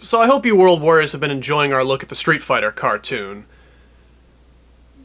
So I hope you World Warriors have been enjoying our look at the Street Fighter cartoon.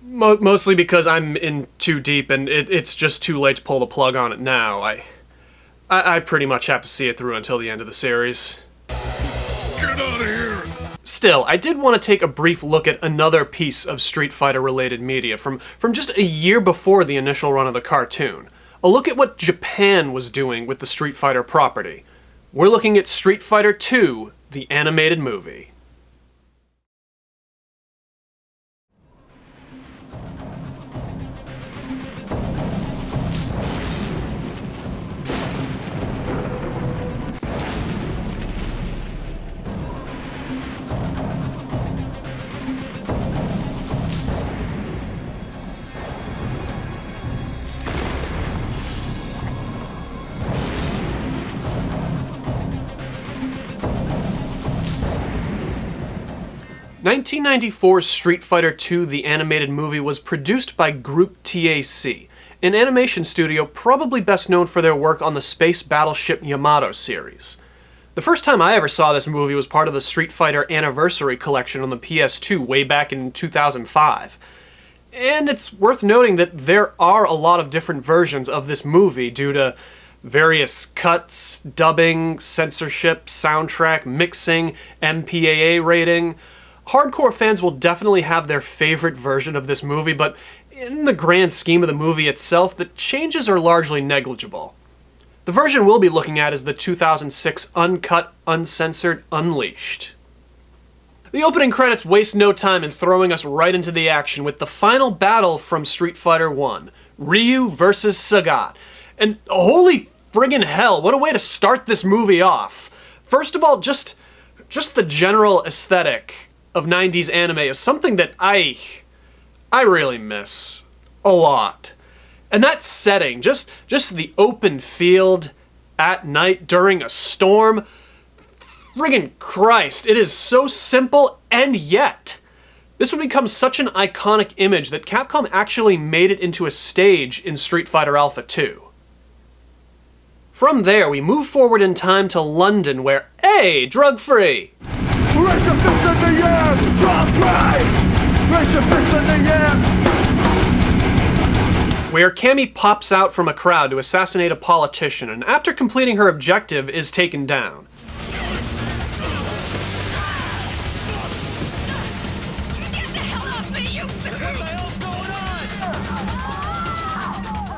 Mostly because I'm in too deep and it's just too late to pull the plug on it now. I pretty much have to see it through until the end of the series. Get out of here! Still, I did want to take a brief look at another piece of Street Fighter related media from just a year before the initial run of the cartoon. A look at what Japan was doing with the Street Fighter property. We're looking at Street Fighter II, the animated movie. (1994's Street Fighter II, the animated movie was produced by Group TAC, an animation studio probably best known for their work on the space battleship Yamato series. The first time I ever saw this movie was part of the Street Fighter Anniversary Collection on the PS2 way back in 2005. And it's worth noting that there are a lot of different versions of this movie due to various cuts, dubbing, censorship, soundtrack, mixing, MPAA rating. Hardcore fans will definitely have their favorite version of this movie, but in the grand scheme of the movie itself, the changes are largely negligible. The version we'll be looking at is the 2006 Uncut, Uncensored, Unleashed. The opening credits waste no time in throwing us right into the action with the final battle from Street Fighter I, Ryu vs. Sagat. And holy friggin' hell, what a way to start this movie off! First of all, just the general aesthetic of 90s anime is something that I really miss a lot. And that setting, just the open field at night during a storm, friggin' Christ, it is so simple, and yet this would become such an iconic image that Capcom actually made it into a stage in Street Fighter Alpha 2. From there, we move forward in time to London where, hey, drug-free! Raise your fist in the air! Drop free! Raise your fist in the air! Where Cammy pops out from a crowd to assassinate a politician, and after completing her objective, is taken down. Get the hell off me, you! What the hell's going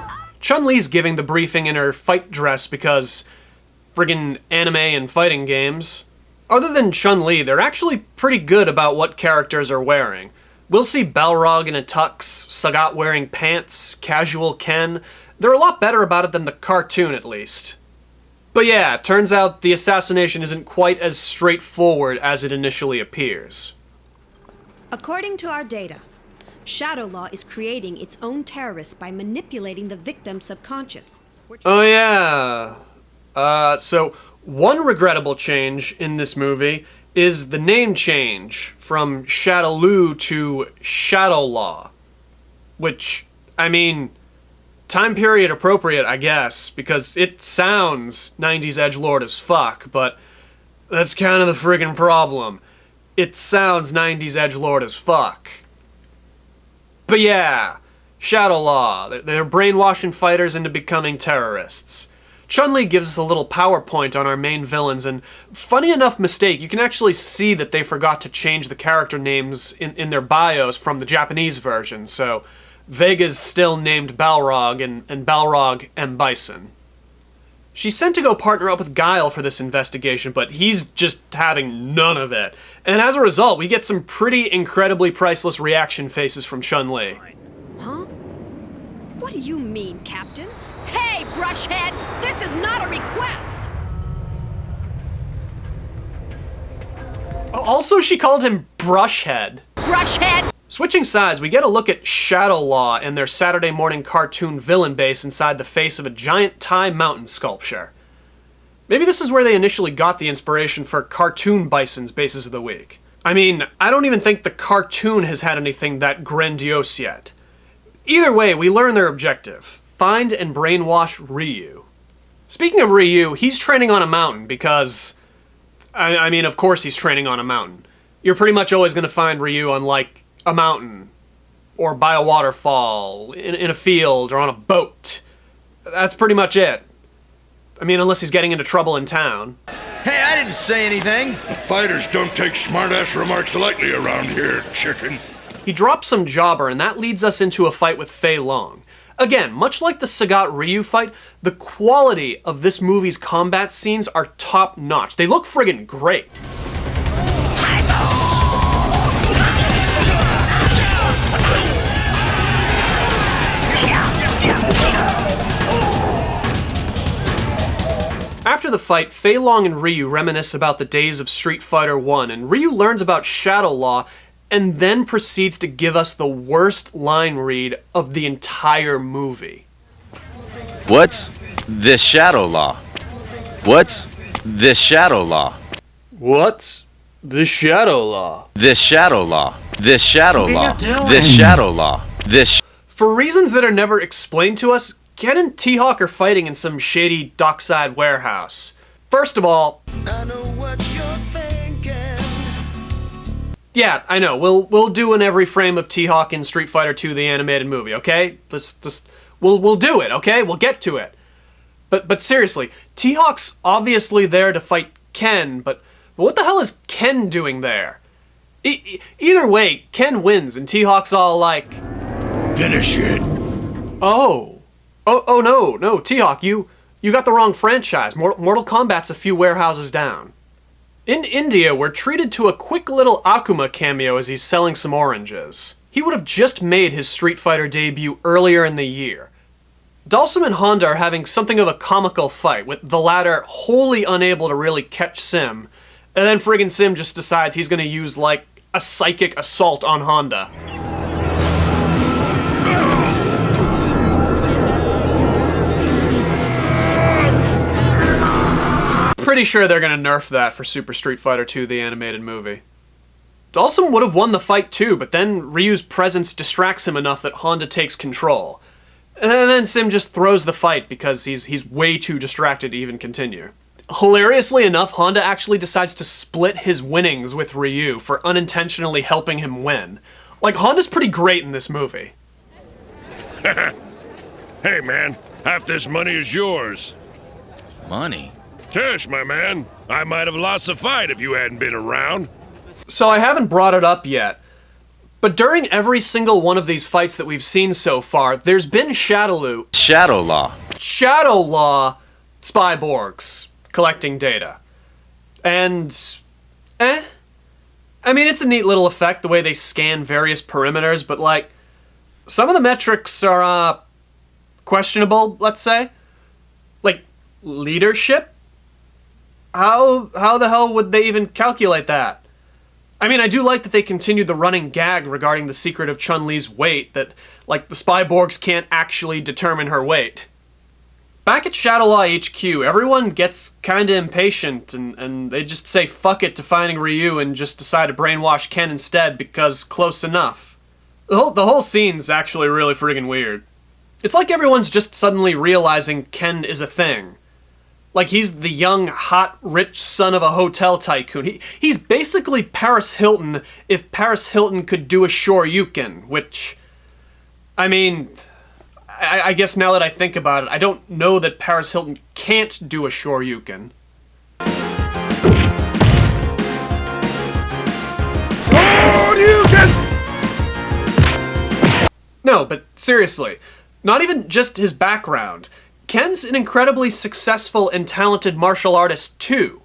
on? Chun-Li's giving the briefing in her fight dress because friggin' anime and fighting games. Other than Chun-Li, they're actually pretty good about what characters are wearing. We'll see Balrog in a tux, Sagat wearing pants, casual Ken. They're a lot better about it than the cartoon, at least. But yeah, turns out the assassination isn't quite as straightforward as it initially appears. According to our data, Shadowlaw is creating its own terrorists by manipulating the victim's subconscious. Oh yeah. So one regrettable change in this movie is the name change from Shadowlaw to Shadowlaw. Which, I mean, time period appropriate, I guess, because it sounds 90s edgelord as fuck, but that's kind of the friggin' problem. It sounds 90s edgelord as fuck. But yeah, Shadowlaw, they're brainwashing fighters into becoming terrorists. Chun-Li gives us a little PowerPoint on our main villains, and funny enough mistake, you can actually see that they forgot to change the character names in their bios from the Japanese version, so Vega's still named Balrog, and Balrog and Bison. She's sent to go partner up with Guile for this investigation, but he's just having none of it. And as a result, we get some pretty incredibly priceless reaction faces from Chun-Li. Huh? What do you mean, Captain? Hey, brushhead! This is not a request! Also, she called him Brushhead. Brushhead! Switching sides, we get a look at Shadowlaw and their Saturday morning cartoon villain base inside the face of a giant Thai mountain sculpture. Maybe this is where they initially got the inspiration for cartoon Bison's bases of the week. I mean, I don't even think the cartoon has had anything that grandiose yet. Either way, we learn their objective: find and brainwash Ryu. Speaking of Ryu, he's training on a mountain because I mean, of course he's training on a mountain. You're pretty much always going to find Ryu on, like, a mountain, or by a waterfall, in a field, or on a boat. That's pretty much it. I mean, unless he's getting into trouble in town. Hey, I didn't say anything. Fighters don't take smart-ass remarks lightly around here, chicken. He drops some jobber, and that leads us into a fight with Fei Long. Again, much like the Sagat-Ryu fight, the quality of this movie's combat scenes are top-notch. They look friggin' great. After the fight, Fei Long and Ryu reminisce about the days of Street Fighter 1, and Ryu learns about Shadowlaw and then proceeds to give us the worst line read of the entire movie. What's this Shadowlaw? What's this Shadowlaw? What's the Shadowlaw? This Shadowlaw. This Shadowlaw. This Shadowlaw. This. For reasons that are never explained to us, Ken and T-Hawk are fighting in some shady dockside warehouse. First of all, I know what you're thinking. yeah, I know. We'll do in every frame of T-Hawk in Street Fighter 2 the animated movie, okay? We'll do it, okay? We'll get to it. But seriously, T-Hawk's obviously there to fight Ken, but what the hell is Ken doing there? Either way, Ken wins and T-Hawk's all like, Finish it. Oh no, T-Hawk, you got the wrong franchise. Mortal Kombat's a few warehouses down. In India, we're treated to a quick little Akuma cameo as he's selling some oranges. He would have just made his Street Fighter debut earlier in the year. Dhalsim and Honda are having something of a comical fight, with the latter wholly unable to really catch Sim, and then friggin' Sim just decides he's gonna use, like, a psychic assault on Honda. Pretty sure they're gonna nerf that for Super Street Fighter 2 the animated movie. Dhalsim would have won the fight too, but then Ryu's presence distracts him enough that Honda takes control. And then Sim just throws the fight because he's way too distracted to even continue. Hilariously enough, Honda actually decides to split his winnings with Ryu for unintentionally helping him win. Like, Honda's pretty great in this movie. Hey, man, half this money is yours. Money? Cash, my man. I might have lost the fight if you hadn't been around. So I haven't brought it up yet, but during every single one of these fights that we've seen so far, there's been Shadowlaw Spyborgs collecting data. And, I mean, it's a neat little effect, the way they scan various perimeters, but, like, some of the metrics are, questionable, let's say. Like, leadership? How the hell would they even calculate that? I mean, I do like that they continued the running gag regarding the secret of Chun-Li's weight, that, like, the Spyborgs can't actually determine her weight. Back at Shadowlaw HQ, everyone gets kinda impatient, and they just say fuck it to finding Ryu and just decide to brainwash Ken instead because close enough. The whole scene's actually really friggin' weird. It's like everyone's just suddenly realizing Ken is a thing. Like, he's the young, hot, rich son of a hotel tycoon. He's basically Paris Hilton if Paris Hilton could do a Shoryuken, which, I mean, I guess now that I think about it, I don't know that Paris Hilton can't do a Shoryuken. No, but seriously, not even just his background. Ken's an incredibly successful and talented martial artist, too.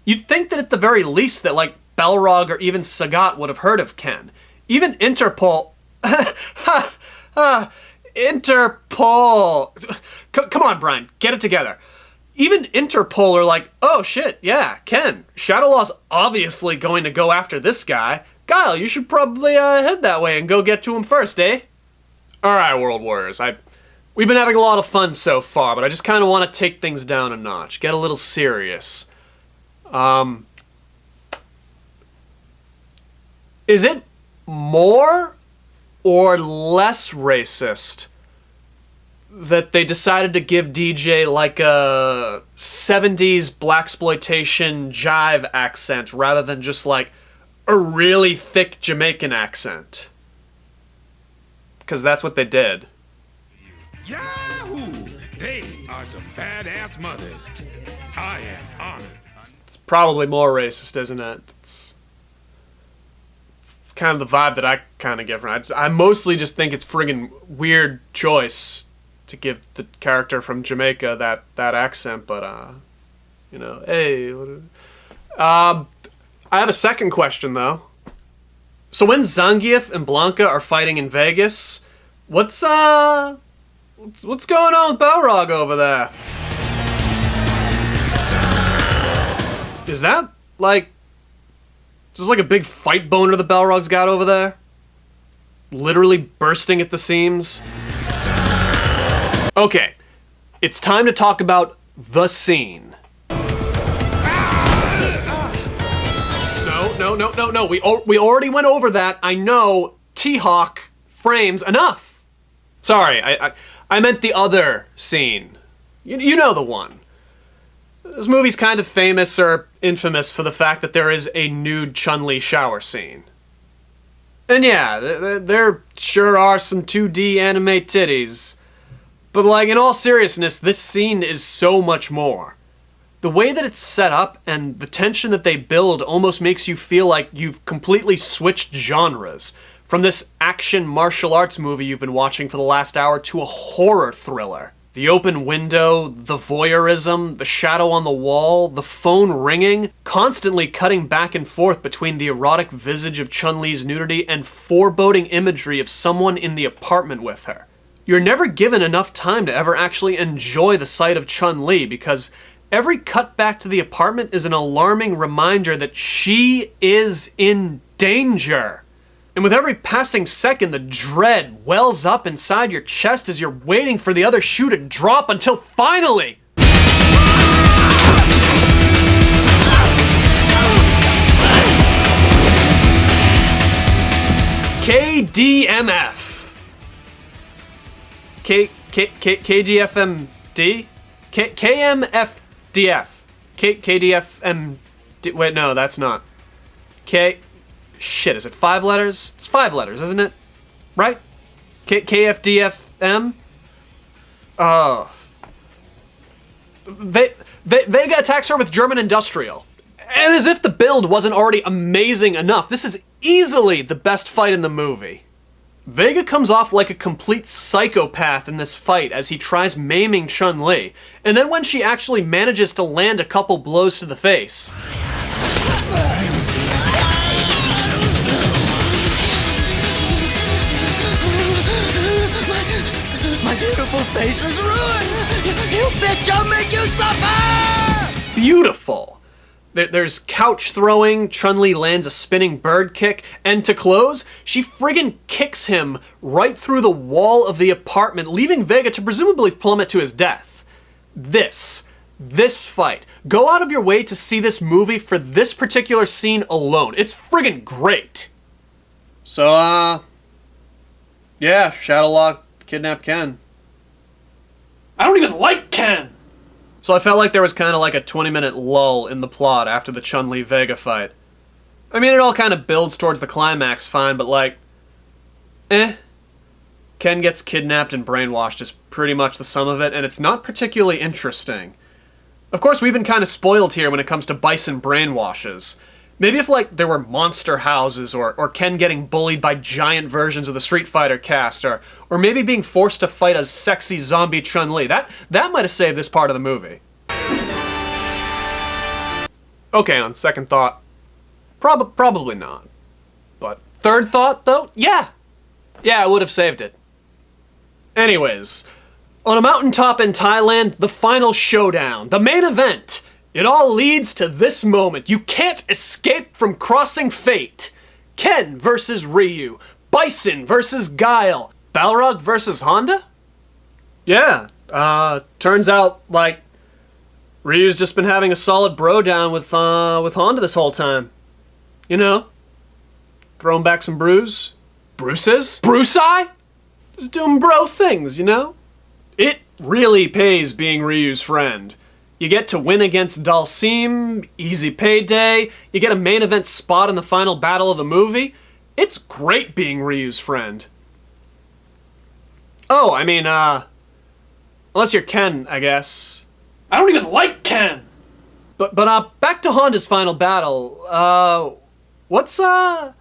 You'd think that at the very least that, like, Balrog or even Sagat would have heard of Ken. Even Interpol... Interpol... Come on, Brian, get it together. Even Interpol are like, oh shit, yeah, Ken. Shadowlaw's obviously going to go after this guy. Guile, you should probably head that way and go get to him first, eh? Alright, World Warriors, we've been having a lot of fun so far, but I just kind of want to take things down a notch, get a little serious. Is it more or less racist that they decided to give DJ like a 70s blaxploitation jive accent rather than just like a really thick Jamaican accent. Because that's what they did. Yahoo! They are some badass mothers. I am honored. It's probably more racist, isn't it? It's kind of the vibe that I kind of get from it. I mostly just think it's friggin' weird choice to give the character from Jamaica that accent, but you know, hey. I have a second question though. So when Zangief and Blanca are fighting in Vegas, what's going on with Balrog over there? Is that like just like a big fight boner the Balrog's got over there? Literally bursting at the seams? Okay, it's time to talk about the scene. No. We already went over that. I know. T-Hawk frames enough. Sorry, I meant the other scene. You know the one. This movie's kind of famous or infamous for the fact that there is a nude Chun-Li shower scene. And yeah, there sure are some 2D anime titties. But like, in all seriousness, this scene is so much more. The way that it's set up and the tension that they build almost makes you feel like you've completely switched genres. From this action martial arts movie you've been watching for the last hour to a horror thriller. The open window, the voyeurism, the shadow on the wall, the phone ringing, constantly cutting back and forth between the erotic visage of Chun-Li's nudity and foreboding imagery of someone in the apartment with her. You're never given enough time to ever actually enjoy the sight of Chun-Li because every cut back to the apartment is an alarming reminder that she is in danger. And with every passing second, the dread wells up inside your chest as you're waiting for the other shoe to drop until finally... KDMF. KDFMD? KMFDF. KDFMD. Wait, no, that's not. Shit, is it 5 letters? It's 5 letters, isn't it? Right? KFDFM? Oh. Vega attacks her with German Industrial. And as if the build wasn't already amazing enough, this is easily the best fight in the movie. Vega comes off like a complete psychopath in this fight as he tries maiming Chun-Li, and then when she actually manages to land a couple blows to the face. My beautiful face is ruined! You bitch, I'll make you suffer! Beautiful. There's couch throwing, Chun-Li lands a spinning bird kick, and to close, she friggin' kicks him right through the wall of the apartment, leaving Vega to presumably plummet to his death. This fight. Go out of your way to see this movie for this particular scene alone. It's friggin' great. So, yeah, Shadowlaw kidnapped Ken. I don't even like Ken! So I felt like there was kind of like a 20-minute lull in the plot after the Chun-Li Vega fight. I mean, it all kind of builds towards the climax fine, but like, Ken gets kidnapped and brainwashed is pretty much the sum of it, and it's not particularly interesting. Of course, we've been kind of spoiled here when it comes to Bison brainwashes. Maybe if, like, there were monster houses, or Ken getting bullied by giant versions of the Street Fighter cast, or maybe being forced to fight as sexy zombie Chun-Li. That might have saved this part of the movie. Okay, on second thought, probably not. But third thought, though, yeah, I would have saved it. Anyways, on a mountaintop in Thailand, the final showdown, the main event. It all leads to this moment. You can't escape from crossing fate. Ken versus Ryu. Bison versus Guile. Balrog versus Honda? Yeah, turns out, like, Ryu's just been having a solid bro down with Honda this whole time. You know, throwing back some bruises. Bruce-I? Just doing bro things, you know? It really pays being Ryu's friend. You get to win against Dalsim, easy payday, you get a main event spot in the final battle of the movie. It's great being Ryu's friend. Oh, I mean, unless you're Ken, I guess. I don't even like Ken! But back to Honda's final battle. What's going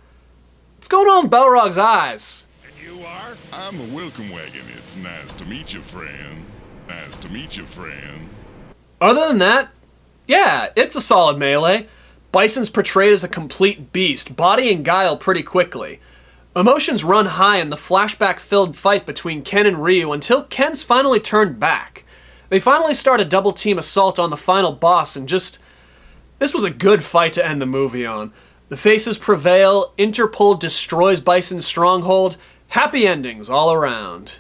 on with Balrog's eyes? And you are? I'm a welcome wagon. It's nice to meet you, friend. Nice to meet you, friend. Other than that, yeah, it's a solid melee. Bison's portrayed as a complete beast, bodying Guile pretty quickly. Emotions run high in the flashback-filled fight between Ken and Ryu until Ken's finally turned back. They finally start a double-team assault on the final boss and this was a good fight to end the movie on. The faces prevail, Interpol destroys Bison's stronghold, happy endings all around.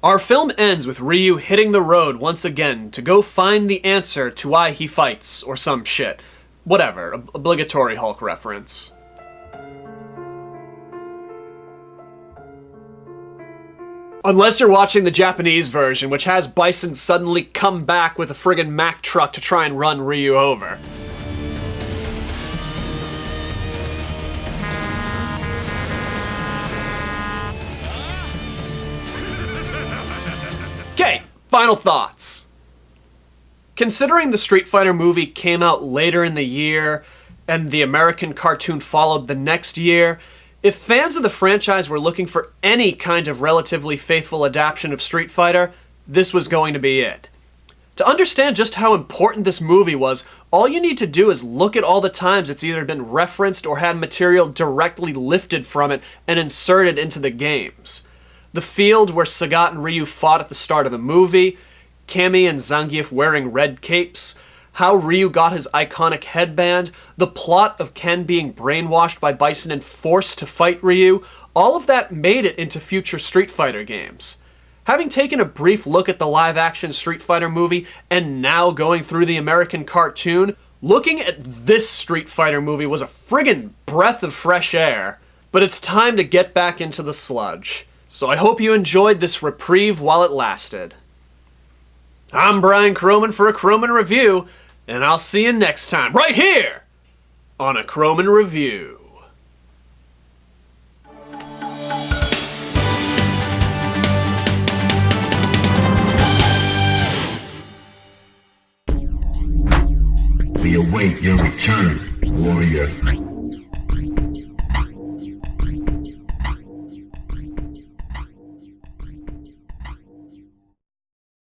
Our film ends with Ryu hitting the road once again to go find the answer to why he fights, or some shit. Whatever, obligatory Hulk reference. Unless you're watching the Japanese version, which has Bison suddenly come back with a friggin' Mack truck to try and run Ryu over. Okay, final thoughts. Considering the Street Fighter movie came out later in the year, and the American cartoon followed the next year, if fans of the franchise were looking for any kind of relatively faithful adaptation of Street Fighter, this was going to be it. To understand just how important this movie was, all you need to do is look at all the times it's either been referenced or had material directly lifted from it and inserted into the games. The field where Sagat and Ryu fought at the start of the movie, Cammy and Zangief wearing red capes, how Ryu got his iconic headband, the plot of Ken being brainwashed by Bison and forced to fight Ryu, all of that made it into future Street Fighter games. Having taken a brief look at the live-action Street Fighter movie and now going through the American cartoon, looking at this Street Fighter movie was a friggin' breath of fresh air. But it's time to get back into the sludge. So I hope you enjoyed this reprieve while it lasted. I'm Brian CrowMn for a CrowMn Review, and I'll see you next time, right here, on a CrowMn Review. We await your return, warrior.